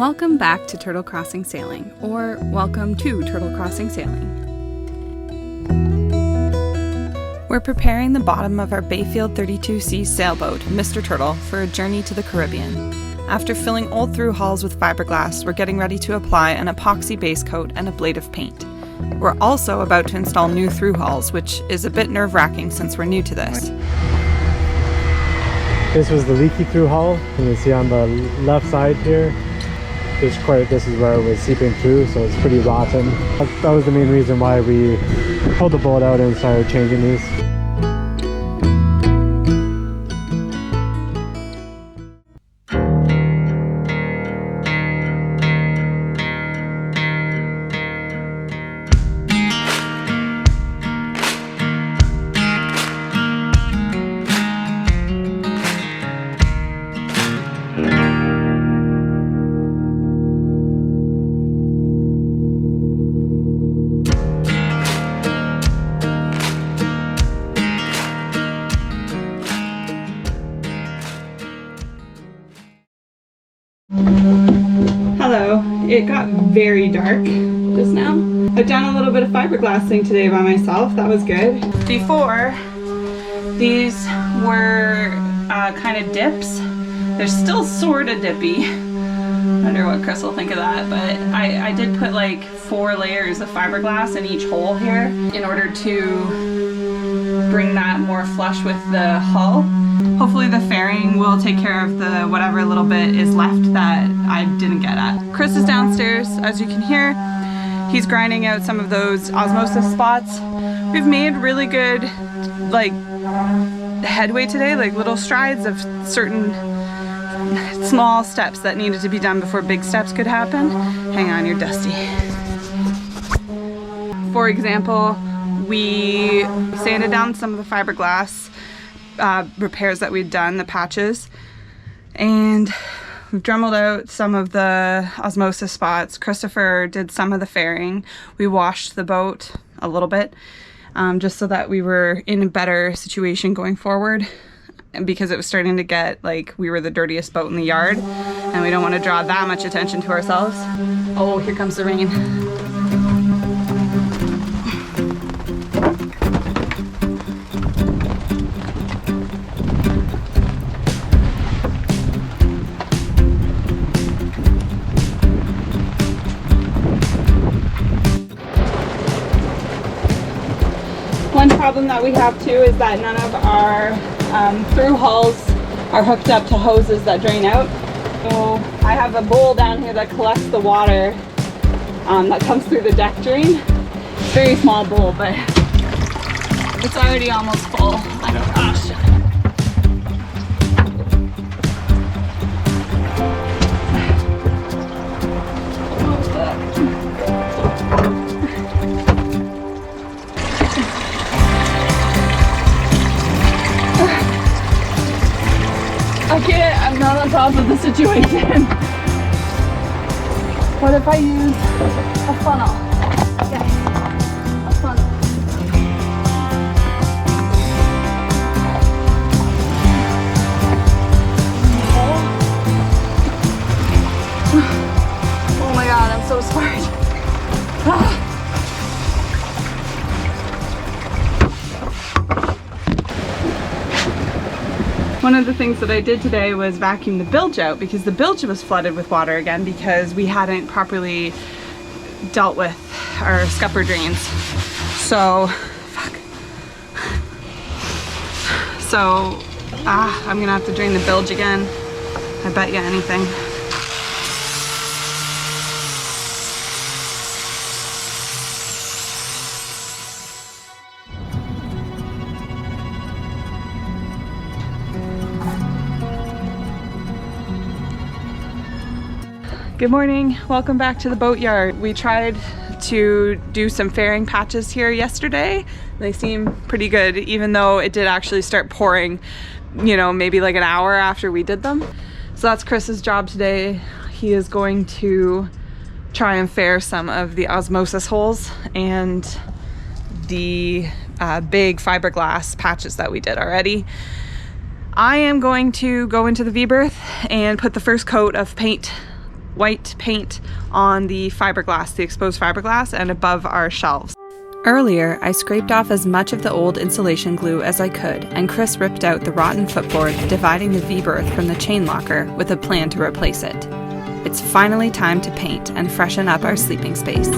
Welcome back to Turtle Crossing Sailing, or welcome to Turtle Crossing Sailing. We're preparing the bottom of our Bayfield 32C sailboat, Mr. Turtle, for a journey to the Caribbean. After filling old through hulls with fiberglass, we're getting ready to apply an epoxy base coat and ablative paint. We're also about to install new through hulls, which is a bit nerve-wracking since we're new to this. This was the leaky through hull. You can see on the left side here, this is where it was seeping through, so it's pretty rotten. That was the main reason why we pulled the boat out and started changing these. Hello, it got very dark just now. I've done a little bit of fiberglassing today by myself, that was good. Before, these were kind of dips. They're still sort of dippy. I wonder what Chris will think of that, but I did put like 4 layers of fiberglass in each hole here in order to bring that more flush with the hull. Hopefully the fairing will take care of the whatever little bit is left that I didn't get at. Chris is downstairs, as you can hear. He's grinding out some of those osmosis spots. We've made really good like headway today, like little strides of certain small steps that needed to be done before big steps could happen. Hang on, you're dusty. For example, we sanded down some of the fiberglass repairs that we'd done, the patches, and we've dremeled out some of the osmosis spots. Christopher did some of the fairing. We washed the boat a little bit just so that we were in a better situation going forward, because it was starting to get like we were the dirtiest boat in the yard and we don't want to draw that much attention to ourselves. Oh, here comes the rain. One problem that we have too is that none of our through hulls are hooked up to hoses that drain out. So I have a bowl down here that collects the water that comes through the deck drain. Very small bowl, but it's already almost full. Gosh. I can't, I'm not on top of the situation. What if I use a funnel? Yes, a funnel. Oh my god, I'm so smart. One of the things that I did today was vacuum the bilge out, because the bilge was flooded with water again because we hadn't properly dealt with our scupper drains. So, I'm gonna have to drain the bilge again. I bet you anything. Good morning, welcome back to the boatyard. We tried to do some fairing patches here yesterday. They seem pretty good, even though it did actually start pouring, you know, maybe like an hour after we did them. So that's Chris's job today. He is going to try and fair some of the osmosis holes and the big fiberglass patches that we did already. I am going to go into the V-berth and put the first coat of paint white paint on the fiberglass, the exposed fiberglass, and above our shelves. Earlier, I scraped off as much of the old insulation glue as I could, and Chris ripped out the rotten footboard dividing the V-berth from the chain locker with a plan to replace it. It's finally time to paint and freshen up our sleeping space.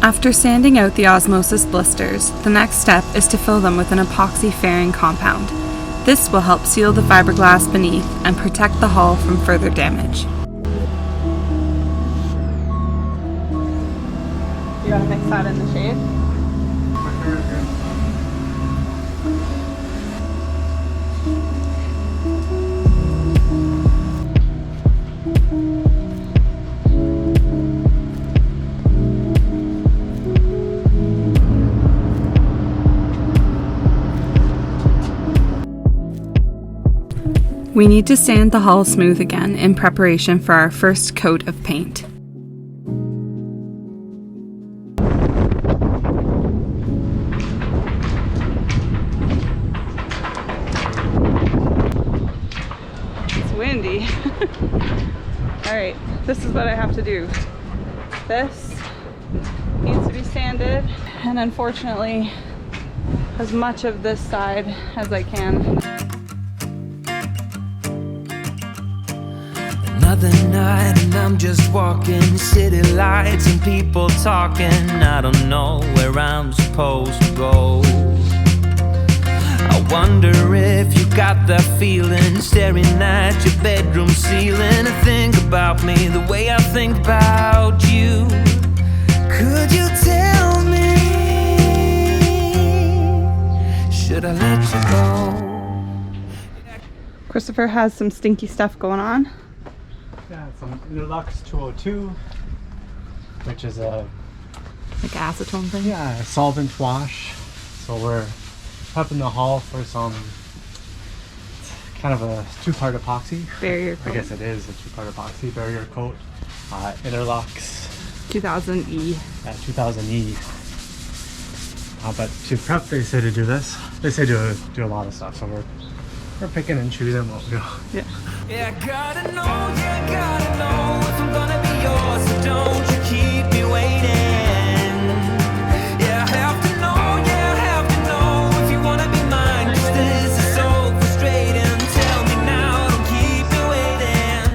After sanding out the osmosis blisters, the next step is to fill them with an epoxy fairing compound. This will help seal the fiberglass beneath and protect the hull from further damage. You gotta mix that in the shade? We need to sand the hull smooth again in preparation for our first coat of paint. It's windy. Alright, this is what I have to do. This needs to be sanded, and unfortunately, as much of this side as I can. Another night and I'm just walking, city lights and people talking. I don't know where I'm supposed to go. I wonder if you got that feeling, staring at your bedroom ceiling, and think about me the way I think about you. Could you tell me, should I let you go? Christopher has some stinky stuff going on. Yeah, some Lux 202, which is a like acetone thing? Yeah, a solvent wash. So we're prepping the hull for some kind of a two-part epoxy. Barrier coat. I guess it is a two-part epoxy barrier coat. Interlux 2000E. Yeah, 2000E. But to prep, they say to do this. They say to do a lot of stuff. So we're picking and choosing what we do. Yeah. Yeah, I gotta know if I'm gonna be yours, so don't you keep me waiting. Yeah, I have to know if you wanna be mine, 'cause this is so frustrating. Tell me now, don't keep me waiting.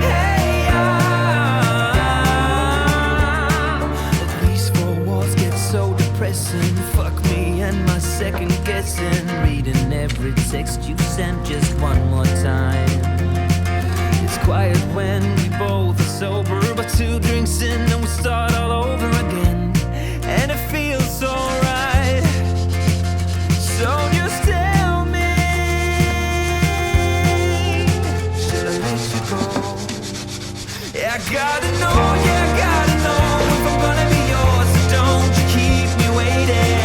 Hey, these four walls get so depressing. Fuck me and my second guessing, reading every text you sent just one more time. It's quiet when we both are sober, but 2 drinks in and we start all over again, and it feels so right. So just tell me, should I let you go? Yeah, I gotta know if I'm gonna be yours, so don't you keep me waiting.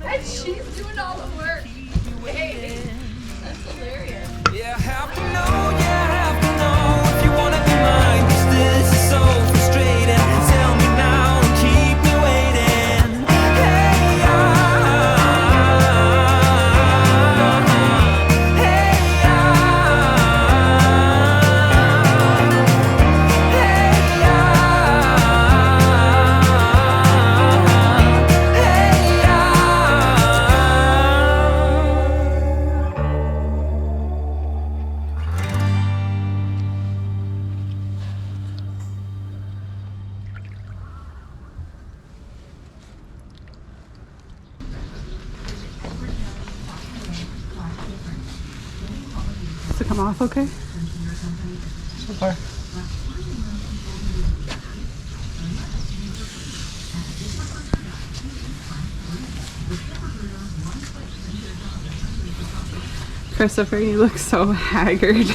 And she's doing all the work. Hey, that's hilarious. Yeah, I have to know, yeah, I have to know if you wanna be mine. 'Cause this is so frustrating. Tell me now and keep me waiting. Hey, Does it come off okay? So far. Christopher, you look so haggard.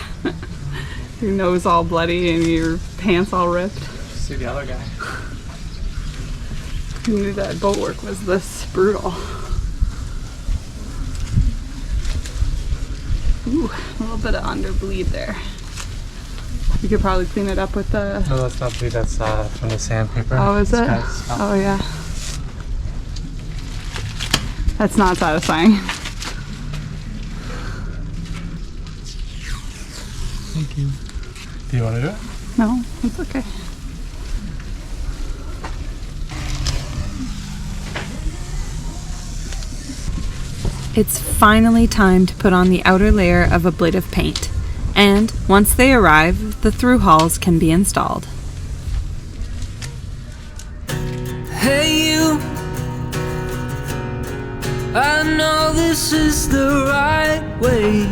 Your nose all bloody and your pants all ripped. See the other guy. I knew that boat work was this brutal. Ooh, a little bit of underbleed there. You could probably clean it up with the... No, that's not bleed, that's from the sandpaper. Oh, is it? Guys, Oh, yeah. That's not satisfying. Thank you. Do you want to do it? No, it's okay. It's finally time to put on the outer layer of ablative paint. And once they arrive, the through hulls can be installed. hey you, I know this is the right way.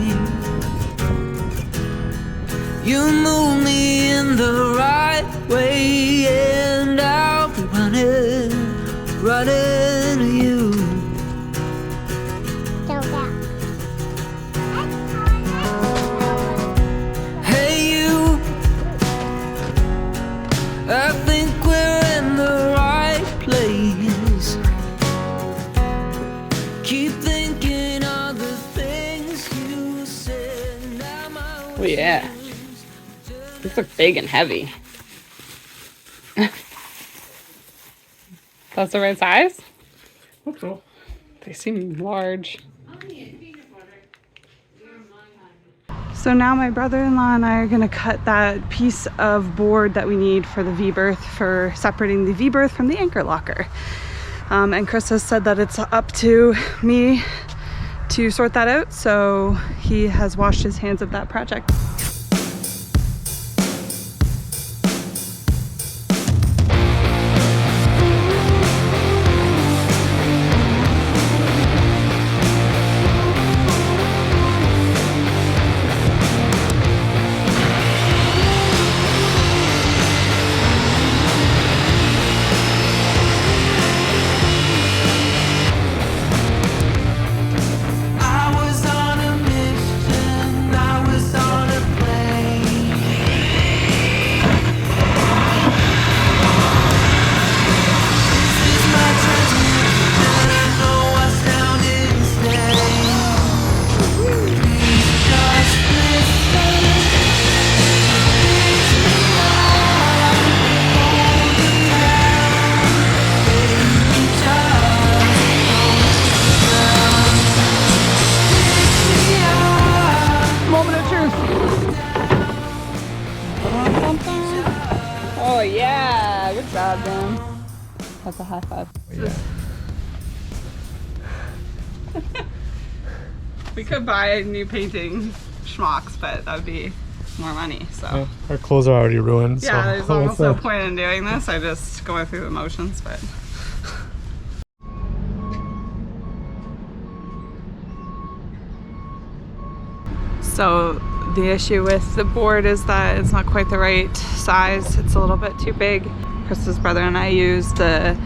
You move me in the right way, and I'll be running to you. Hey you, I think we're in the right place. Keep thinking of the things you said. Now my Oh yeah. These look big and heavy. That's the right size? Hope so. They seem large. So now my brother-in-law and I are gonna cut that piece of board that we need for the V-berth, for separating the V-berth from the anchor locker. And Chris has said that it's up to me to sort that out, so he has washed his hands of that project. I was on a mission, I was on a plane. This is my transmission, I know I sound insane. Please just listen. Teach me how to hold you down. Baby, Moment of truth. Oh yeah, good job, Dan. That's a high five. Yeah. We could buy new painting schmucks, but that would be more money. So Yeah, our clothes are already ruined. yeah, so there's what's almost no the- point in doing this. I just going through the motions, but. So the issue with the board is that it's not quite the right size. It's a little bit too big. Chris's brother and I used the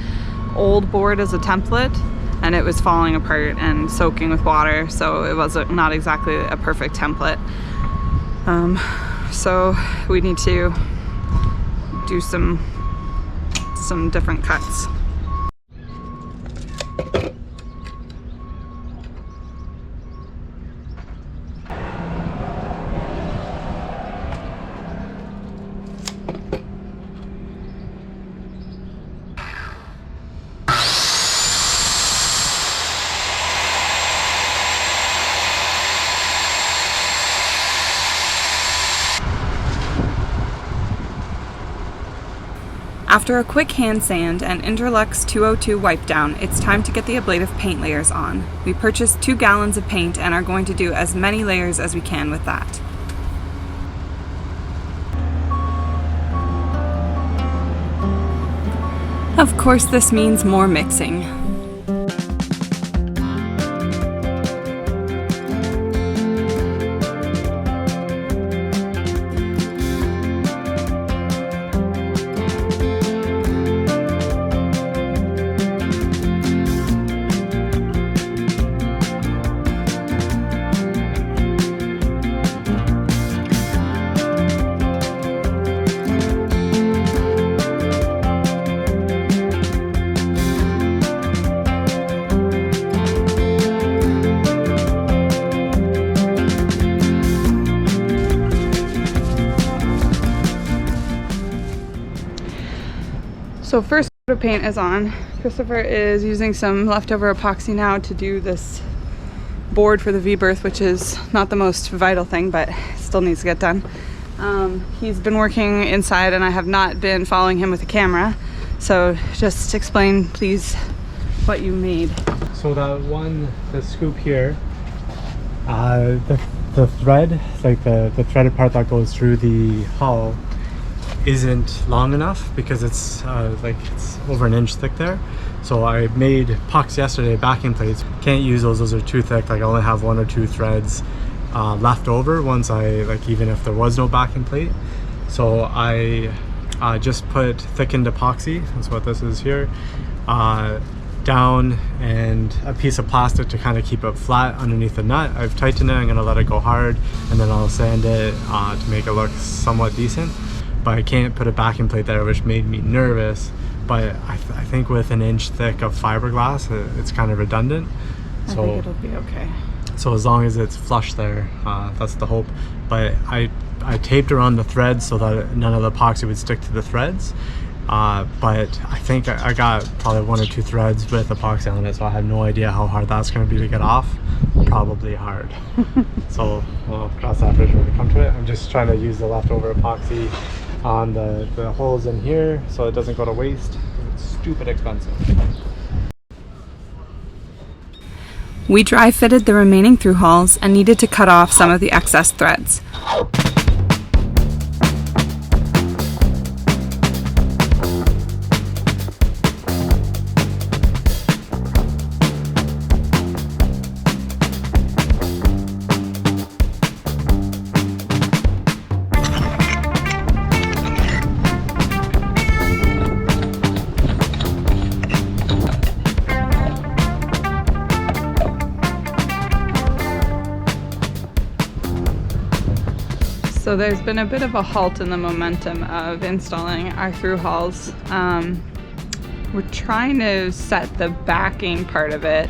old board as a template, and it was falling apart and soaking with water, so it was not exactly a perfect template. So we need to do some different cuts. After a quick hand sand and Interlux 202 wipe down, it's time to get the ablative paint layers on. We purchased 2 gallons of paint and are going to do as many layers as we can with that. Of course, this means more mixing. So first coat of paint is on. Christopher is using some leftover epoxy now to do this board for the V-berth, which is not the most vital thing, but still needs to get done. He's been working inside and I have not been following him with a camera. So just explain, please, what you made. So the scoop here, the thread, like the threaded part that goes through the hull, isn't long enough because it's over an inch thick there. So I made epoxy yesterday backing plates. Can't use those are too thick. Like I only have 1 or 2 threads left over once even if there was no backing plate. So I just put thickened epoxy, that's what this is here, down, and a piece of plastic to kind of keep it flat underneath the nut. I've tightened it, I'm gonna let it go hard, and then I'll sand it to make it look somewhat decent. But I can't put a backing plate there, which made me nervous. But I think with an inch thick of fiberglass, it's kind of redundant. I think it'll be okay. So as long as it's flush there, that's the hope. But I taped around the threads so that none of the epoxy would stick to the threads. But I think I got probably 1 or 2 threads with epoxy on it, so I have no idea how hard that's going to be to get off. Probably hard. So we'll cross that bridge when we come to it. I'm just trying to use the leftover epoxy on the holes in here so it doesn't go to waste. It's stupid expensive. We dry fitted the remaining through hulls and needed to cut off some of the excess threads. So there's been a bit of a halt in the momentum of installing our through hulls. We're trying to set the backing part of it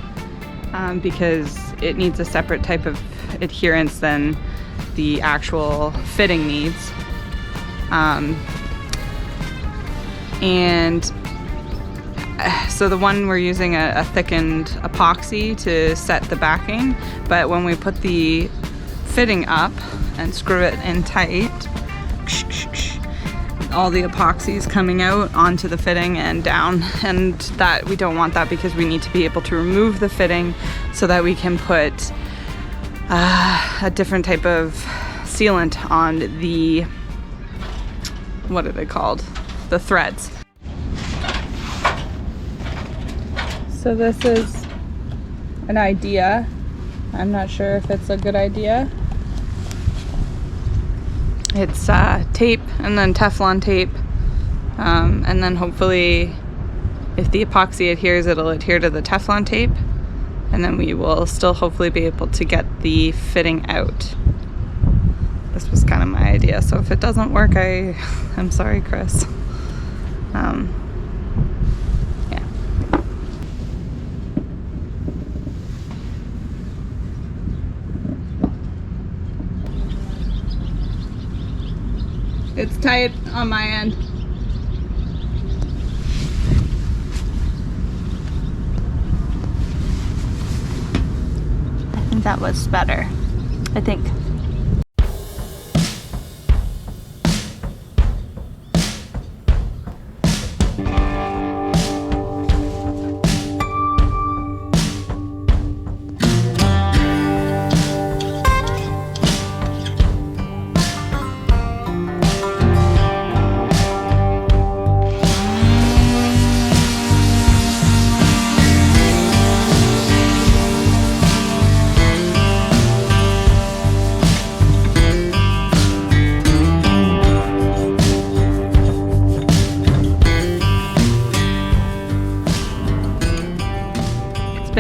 because it needs a separate type of adherence than the actual fitting needs. And so the one we're using a thickened epoxy to set the backing, but when we put the fitting up and screw it in tight, all the epoxy is coming out onto the fitting and down, and that we don't want that because we need to be able to remove the fitting so that we can put a different type of sealant on the, what are they called? The threads. So this is an idea. I'm not sure if it's a good idea. It's tape and then Teflon tape, and then hopefully if the epoxy adheres, it'll adhere to the Teflon tape, and then we will still hopefully be able to get the fitting out. This was kind of my idea, so if it doesn't work, I'm sorry, Chris. Yeah. It's tight on my end. I think that was better. I think.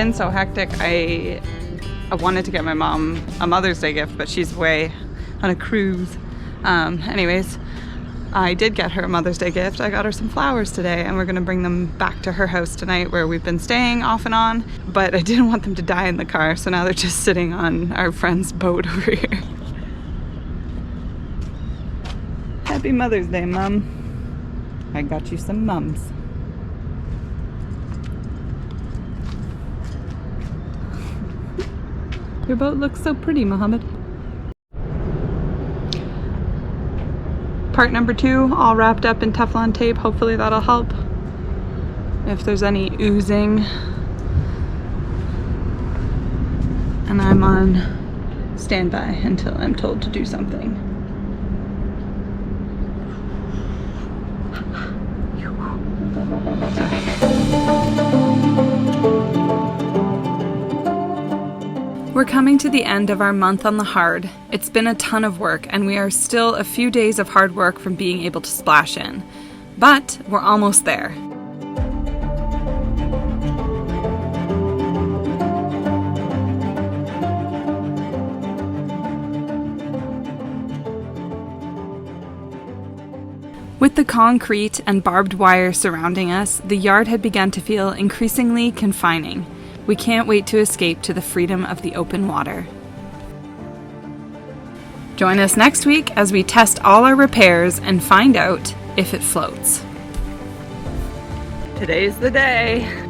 been so hectic. I wanted to get my mom a Mother's Day gift, but she's away on a cruise. Anyways, I did get her a Mother's Day gift. I got her some flowers today, and we're gonna bring them back to her house tonight where we've been staying off and on, but I didn't want them to die in the car, so now they're just sitting on our friend's boat over here. Happy Mother's Day, Mom. I got you some mums. Your boat looks so pretty, Mohammed. Part number 2, all wrapped up in Teflon tape. Hopefully that'll help if there's any oozing. And I'm on standby until I'm told to do something. We're coming to the end of our month on the hard. It's been a ton of work, and we are still a few days of hard work from being able to splash in. But we're almost there. With the concrete and barbed wire surrounding us, the yard had begun to feel increasingly confining. We can't wait to escape to the freedom of the open water. Join us next week as we test all our repairs and find out if it floats. Today's the day.